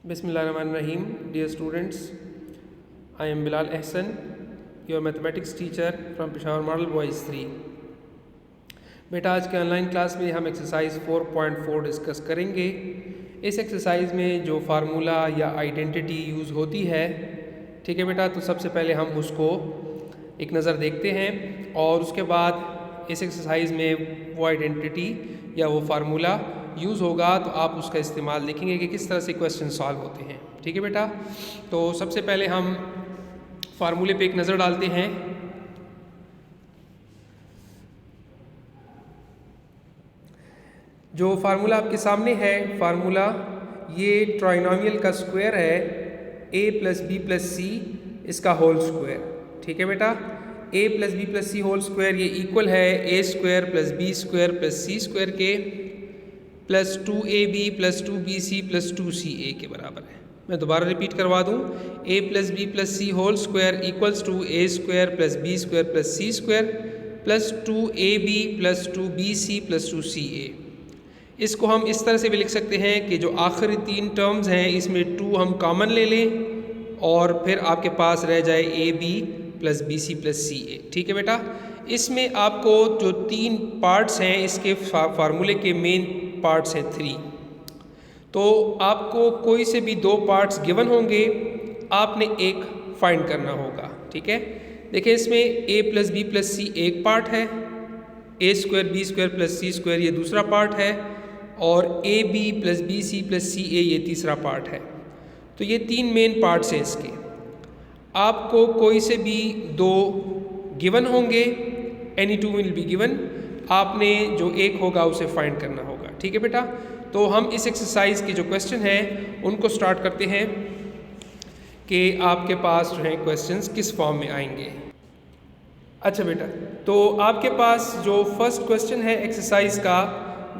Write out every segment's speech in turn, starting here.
Bismillahirrahmanirrahim. Dear students, I am Bilal Ahsan, your mathematics teacher from Peshawar Model Boys 3. बेटा आज के online class में हम exercise 4.4 discuss करेंगे। इस एक्सरसाइज में जो फार्मूला या आइडेंटिटी यूज़ होती है, ठीक है बेटा, तो सबसे पहले हम उसको एक नज़र देखते हैं और उसके बाद इस एक्सरसाइज में वो आइडेंटिटी या वो फार्मूला यूज़ होगा तो आप उसका इस्तेमाल देखेंगे कि किस तरह से क्वेश्चन सॉल्व होते हैं। ठीक है बेटा, तो सबसे पहले हम फार्मूले पे एक नज़र डालते हैं। जो फार्मूला आपके सामने है, फार्मूला ये ट्राइनोमियल का स्क्वायर है, a plus B plus C इसका होल स्क्वायर। ठीक है बेटा, a plus B plus C whole square ये इक्वल है a square plus B square plus C square के plus 2ab plus 2bc plus 2ca के बराबर है। मैं दोबारा रिपीट करवा दूँ, a plus B plus C whole square equals to a square plus B square plus C square plus 2ab plus 2bc plus 2ca। इसको हम इस तरह से भी लिख सकते हैं कि जो आखिरी तीन टर्म्स हैं इसमें 2 हम कॉमन ले लें और फिर आपके पास रह जाए ab plus bc plus ca। ठीक है बेटा, इसमें आपको जो तीन पार्ट्स हैं इसके फार्मूले के मेन पार्ट्स हैं 3। तो आपको कोई से भी 2 पार्ट्स गिवन होंगे, आपने एक फाइंड करना होगा। ठीक है, देखिए इसमें a plus B plus C एक पार्ट है, a square B square plus C square ये दूसरा पार्ट है और a b plus B C plus C a ये तीसरा पार्ट है। तो ये 3 मेन पार्ट्स हैं इसके। आपको कोई से भी 2 गिवन होंगे, एनी 2 विल बी गिवन, आपने जो एक होगा उसे फाइंड करना होगा। ठीक है बेटा, तो हम इस एक्सरसाइज के जो क्वेश्चन हैं उनको स्टार्ट करते हैं कि आपके पास जो है क्वेश्चंस किस फॉर्म में आएंगे। अच्छा बेटा, तो आपके पास जो फर्स्ट क्वेश्चन है एक्सरसाइज का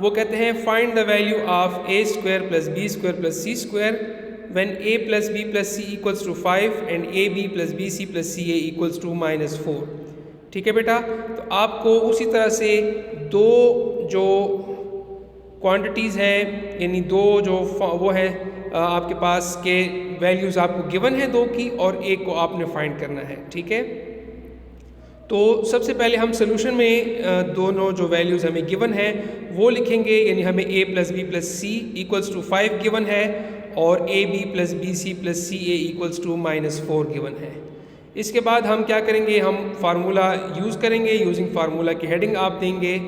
वो कहते हैं find the value of a square plus B square plus C square when a plus B plus C equals to 5 and ab plus B C plus C a equals to -4। ठीक है बेटा, तो आपको उसी तरह से 2 जो क्वांटिटीज़ हैं यानी 2 जो वो है आपके पास के वैल्यूज़ आपको गिवन है 2 की और एक को आपने फाइंड करना है। ठीक है, तो सबसे पहले हम सोल्यूशन में दोनों जो वैल्यूज़ हमें गिवन है वो लिखेंगे, यानी हमें a plus B plus C equals to 5 given है और ab plus B C plus C a equals to -4 given है। इसके बाद हम क्या करेंगे, हम फार्मूला यूज़ करेंगे, यूजिंग फार्मूला की हेडिंग आप देंगे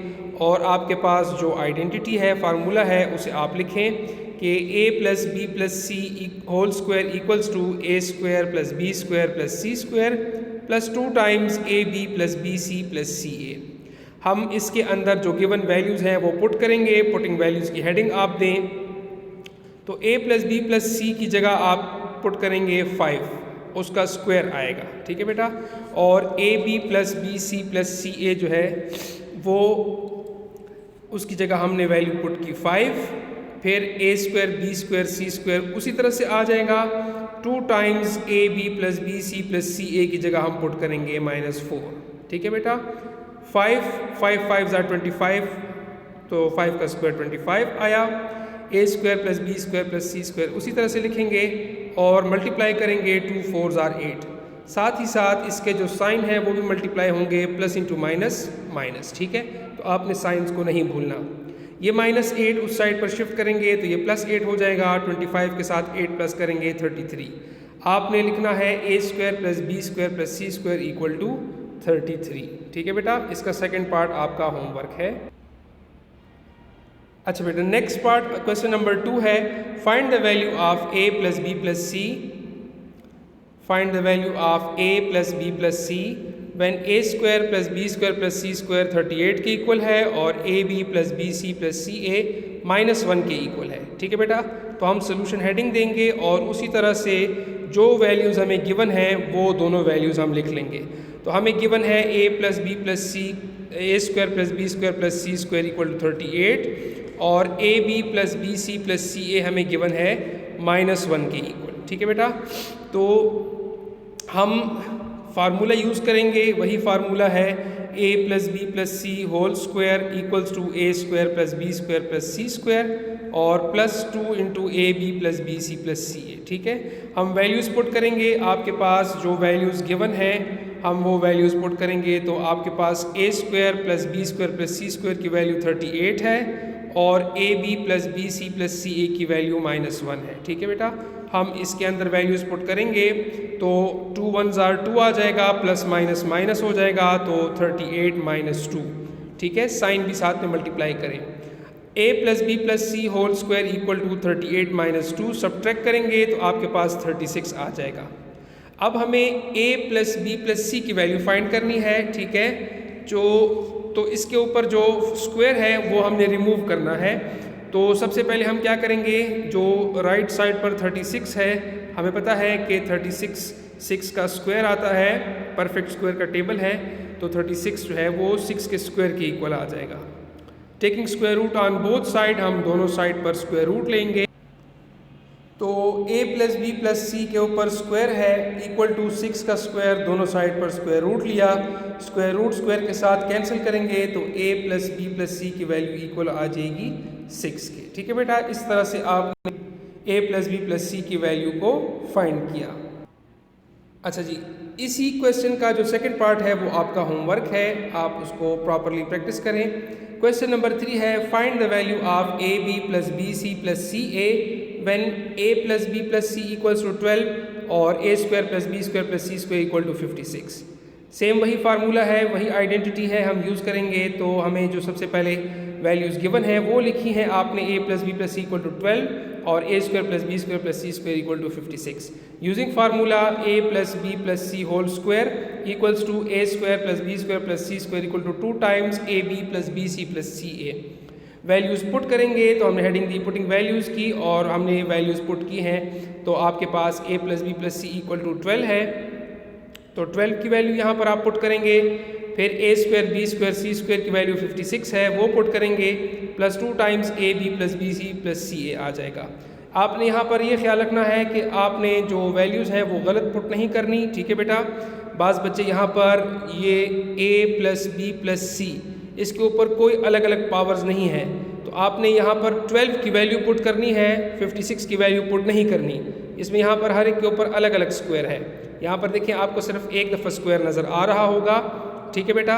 और आपके पास जो आइडेंटिटी है फार्मूला है उसे आप लिखें कि a plus B plus C whole square equals to a square plus B square plus C square plus 2 times ab plus B C plus C a। हम इसके अंदर जो गिवन वैल्यूज़ हैं वो पुट करेंगे, पुटिंग वैल्यूज़ की heading आप दें। तो a प्लस बी प्लस सी की जगह आप पुट करेंगे 5, उसका स्क्वायर आएगा। ठीक है बेटा, और ab plus B C plus C a जो है वो उसकी जगह हमने वैल्यू पुट की 5, फिर a square B square C square उसी तरह से आ जाएगा। 2 times ab plus B C plus C a की जगह हम पुट करेंगे -4। ठीक है बेटा, 5 5 = 25, तो 5 का स्क्वायर 25 आया। a square plus B square plus C square उसी तरह से लिखेंगे और मल्टीप्लाई करेंगे, 2 4 = 8। साथ ही साथ इसके जो साइन है वो भी मल्टीप्लाई होंगे, प्लस इंटू माइनस माइनस। ठीक है, तो आपने साइंस को नहीं भूलना। ये -8 उस साइड पर शिफ्ट करेंगे तो ये +8 हो जाएगा, 25 के साथ 8 प्लस करेंगे 33। आपने लिखना है a square plus B square plus C square equal to 33। ठीक है बेटा, इसका सेकेंड पार्ट आपका होमवर्क है। अच्छा बेटा, नेक्स्ट पार्ट क्वेश्चन नंबर 2 है find the value of a plus B plus C, find the value of a plus B plus C when a square plus B square plus C square 38 के equal है और ab plus B C plus C a -1 के equal है। ठीक है बेटा, तो हम सोल्यूशन हेडिंग देंगे और उसी तरह से जो वैल्यूज़ हमें गिवन है वो दोनों वैल्यूज़ हम लिख लेंगे। तो हमें गिवन है a plus B plus C, a square plus B square plus C square equal to 38 और ab plus B C plus C a हमें गिवन है -1 के इक्वल। ठीक है बेटा, तो हम फार्मूला यूज़ करेंगे, वही फार्मूला है a plus B plus C whole square equals to a square plus B square plus C square और +2 into A B plus B C plus C A. ठीक है, हम वैल्यूज़ पुट करेंगे, आपके पास जो वैल्यूज़ गिवन है हम वो वैल्यूज़ पुट करेंगे। तो आपके पास A square plus B square plus C square की वैल्यू 38 है और A B plus B C plus C A की वैल्यू -1 है। ठीक है बेटा, हम इसके अंदर वैल्यूज़ पुट करेंगे तो 2 1s are 2 आ जाएगा, प्लस माइनस माइनस हो जाएगा तो 38 - 2। ठीक है, साइन भी साथ में मल्टीप्लाई करें। a plus B plus C whole square equal to 38 - 2 subtract करेंगे तो आपके पास 36 आ जाएगा। अब हमें a प्लस बी प्लस सी की वैल्यू फाइंड करनी है। ठीक है, तो इसके ऊपर जो स्क्वायर है वो हमने रिमूव करना है। तो सबसे पहले हम क्या करेंगे, जो राइट साइड पर 36 है, हमें पता है कि 36 6 का स्क्वायर आता है, परफेक्ट स्क्वायर का टेबल है, तो 36 जो है वो 6 के स्क्वायर के इक्वल आ जाएगा। Taking square root on both side, हम दोनों साइड पर स्क्वायर रूट लेंगे। तो a plus B plus C के ऊपर स्क्वायर है इक्वल टू 6 का स्क्वायर, दोनों साइड पर स्क्वायर रूट लिया, स्क्वायर रूट स्क्वायर के साथ कैंसिल करेंगे तो a प्लस बी प्लस सी की वैल्यू इक्वल आ जाएगी 6 के। ठीक है बेटा, इस तरह से आपने a प्लस बी प्लस सी की वैल्यू को फाइंड किया। अच्छा जी, इसी क्वेश्चन का जो सेकंड पार्ट है वो आपका होमवर्क है, आप उसको प्रॉपरली प्रैक्टिस करें। क्वेश्चन नंबर 3 है, find the value of A B plus B C plus C A when a plus B plus C equals to 12 और a square plus B square plus C square equal to 56। Same वही formula है, वही identity है, हम use करेंगे। तो हमें जो सबसे पहले वैल्यूज़ गिवन है वो लिखी हैं आपने, a plus B plus C equal to 12 और a square plus B square plus C square equal to 56। Using formula a plus B plus C whole square equals to a square plus B square plus C square equal to 2 times a b plus B C plus C A. Values put करेंगे, तो हमने heading दी putting values की और हमने values put की हैं। तो आपके पास a plus B plus C equal to 12 है, तो 12 की वैल्यू यहाँ पर आप पुट करेंगे। फिर a square B square C square की वैल्यू 56 है, वो पुट करेंगे, plus 2 times a b plus B C plus C A आ जाएगा। आपने यहाँ पर ये ख्याल रखना है कि आपने जो वैल्यूज़ हैं वो गलत पुट नहीं करनी। ठीक है बेटा, बाज़ बच्चे यहाँ पर ये a प्लस बी प्लस सी, इसके ऊपर कोई अलग अलग पावर्स नहीं है, तो आपने यहाँ पर 12 की वैल्यू पुट करनी है, 56 की वैल्यू पुट नहीं करनी। इसमें यहाँ पर हर एक के ऊपर अलग अलग स्क्वायर है। यहाँ पर देखिए आपको सिर्फ एक दफ़ा स्क्वायर नज़र आ रहा होगा। ठीक है बेटा,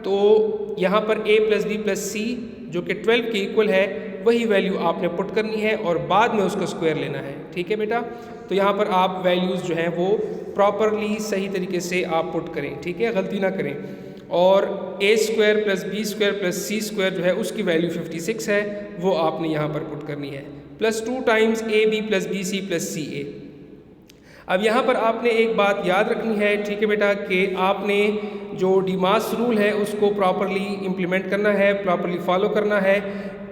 तो यहाँ पर a प्लस बी प्लस सी जो कि 12 के इक्वल है, वही वैल्यू आपने पुट करनी है और बाद में उसका स्क्वायर लेना है। ठीक है बेटा, तो यहाँ पर आप वैल्यूज़ जो हैं वो प्रॉपरली सही तरीके से आप पुट करें। ठीक है, गलती ना करें। और a square plus B square plus C square जो है उसकी वैल्यू 56 है, वो आपने यहाँ पर पुट करनी है, plus 2 times a b plus B C plus C A. अब यहाँ पर आपने एक बात याद रखनी है, ठीक है बेटा, कि आपने जो डीमास रूल है उसको प्रॉपरली इम्प्लीमेंट करना है, प्रॉपरली फॉलो करना है।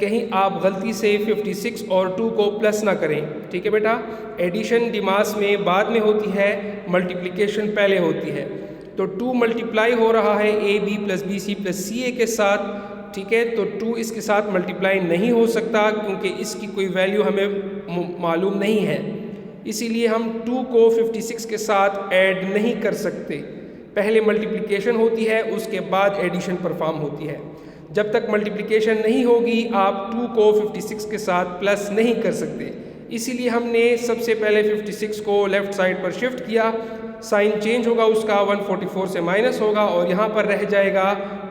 कहीं आप गलती से 56 और 2 को प्लस ना करें। ठीक है बेटा, एडिशन डीमास में बाद में होती है, मल्टीप्लिकेशन पहले होती है। तो 2 मल्टीप्लाई हो रहा है A B plus B C plus C A के साथ। ठीक है, तो 2 इसके साथ मल्टीप्लाई नहीं हो सकता क्योंकि इसकी कोई वैल्यू हमें मालूम नहीं है, इसीलिए हम 2 को 56 के साथ ऐड नहीं कर सकते। पहले मल्टीप्लिकेशन होती है, उसके बाद एडिशन परफॉर्म होती है। जब तक मल्टीप्लिकेशन नहीं होगी आप 2 को 56 के साथ प्लस नहीं कर सकते, इसीलिए हमने सबसे पहले 56 को लेफ़्ट साइड पर शिफ्ट किया, साइन चेंज होगा उसका, 144 से माइनस होगा और यहाँ पर रह जाएगा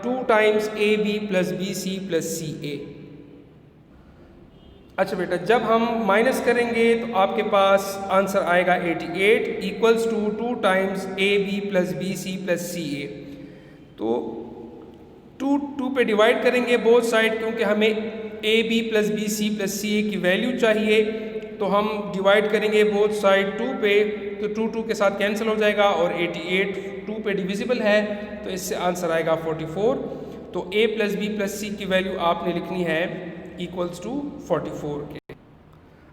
2 times a b plus B C plus C A. अच्छा बेटा, जब हम माइनस करेंगे तो आपके पास आंसर आएगा 88 equals to 2 times a b plus B C plus C A. तो 2 पे डिवाइड करेंगे बोथ साइड, क्योंकि हमें a b plus B C plus C A की वैल्यू चाहिए, तो हम डिवाइड करेंगे बोथ साइड 2 पे, तो 2 के साथ कैंसिल हो जाएगा और 88 2 पे डिविजिबल है, तो इससे आंसर आएगा 44। तो a प्लस बी प्लस सी की वैल्यू आपने लिखनी है इक्वल्स टू 44 के।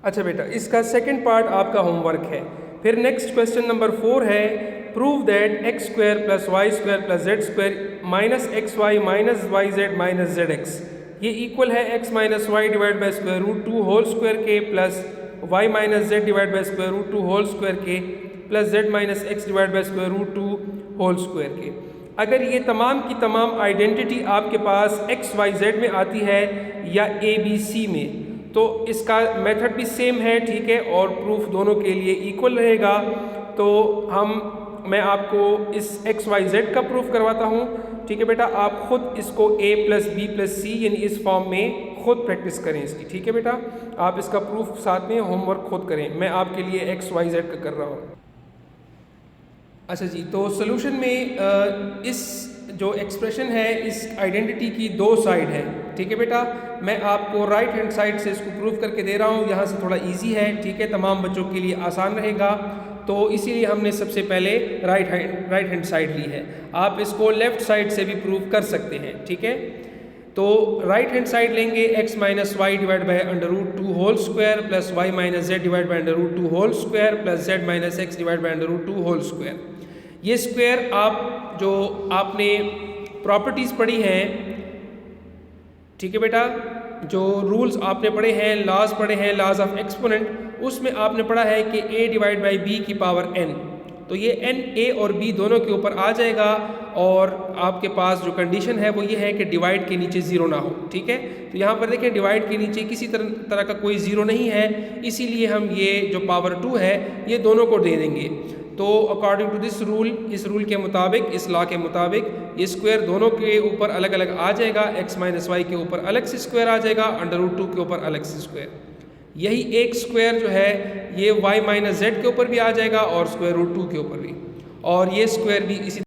अच्छा बेटा, इसका सेकंड पार्ट आपका होमवर्क है। फिर नेक्स्ट क्वेश्चन नंबर 4 है, prove that X square plus Y square plus Z square minus X Y minus Y Z minus Z X ये इक्वल है X minus Y divide by square root 2 whole square के plus Y minus Z divide by square root 2 whole square के plus Z minus X divide by square root 2 whole square के। अगर ये तमाम की तमाम आइडेंटिटी आपके पास एक्स वाई जेड में आती है या ए बी सी में, तो इसका मेथड भी सेम है, ठीक है, और प्रूफ दोनों के लिए इक्वल रहेगा। तो मैं आपको इस एक्स वाई जेड का प्रूफ करवाता हूँ, ठीक है बेटा। आप खुद इसको a प्लस बी प्लस सी यानी इस फॉर्म में खुद प्रैक्टिस करें इसकी, ठीक है बेटा। आप इसका प्रूफ साथ में होमवर्क खुद करें, मैं आपके लिए एक्स वाई जेड का कर रहा हूँ। अच्छा जी, तो सोल्यूशन में इस जो एक्सप्रेशन है इस आइडेंटिटी की दो साइड है, ठीक है बेटा। मैं आपको राइट हैंड साइड से इसको प्रूफ करके दे रहा हूँ, यहाँ से थोड़ा इजी है, ठीक है, तमाम बच्चों के लिए आसान रहेगा। तो इसीलिए हमने सबसे पहले राइट हैंड साइड ली है। आप इसको लेफ्ट साइड से भी प्रूफ कर सकते हैं, ठीक है। तो राइट हैंड साइड लेंगे x minus Y divide by under root 2 whole square plus Y minus Z divide by under root 2 whole square plus Z minus X divide by under root 2 whole square. ये square आप जो आपने properties पढ़ी हैं, ठीक है बेटा, जो रूल्स आपने पढ़े हैं, लॉज पढ़े हैं, लॉज ऑफ एक्सपोनेंट, उसमें आपने पढ़ा है कि a डिवाइड बाई b की पावर n, तो ये n a और b दोनों के ऊपर आ जाएगा। और आपके पास जो कंडीशन है वो ये है कि डिवाइड के नीचे ज़ीरो ना हो, ठीक है। तो यहाँ पर देखें डिवाइड के नीचे किसी तरह का कोई ज़ीरो नहीं है, इसीलिए हम ये जो पावर 2 है ये दोनों को दे देंगे। तो अकॉर्डिंग टू दिस रूल, इस रूल के मुताबिक, इस लॉ के मुताबिक ये स्क्वायर दोनों के ऊपर अलग अलग आ जाएगा। x माइनस वाई के ऊपर अलग से स्क्वायर आ जाएगा, अंडर रूट 2 के ऊपर अलग से स्क्वायर। यही एक स्क्वायर जो है ये y माइनस जेड के ऊपर भी आ जाएगा और स्क्वायर रूट 2 के ऊपर भी, और ये स्क्वायर भी इसी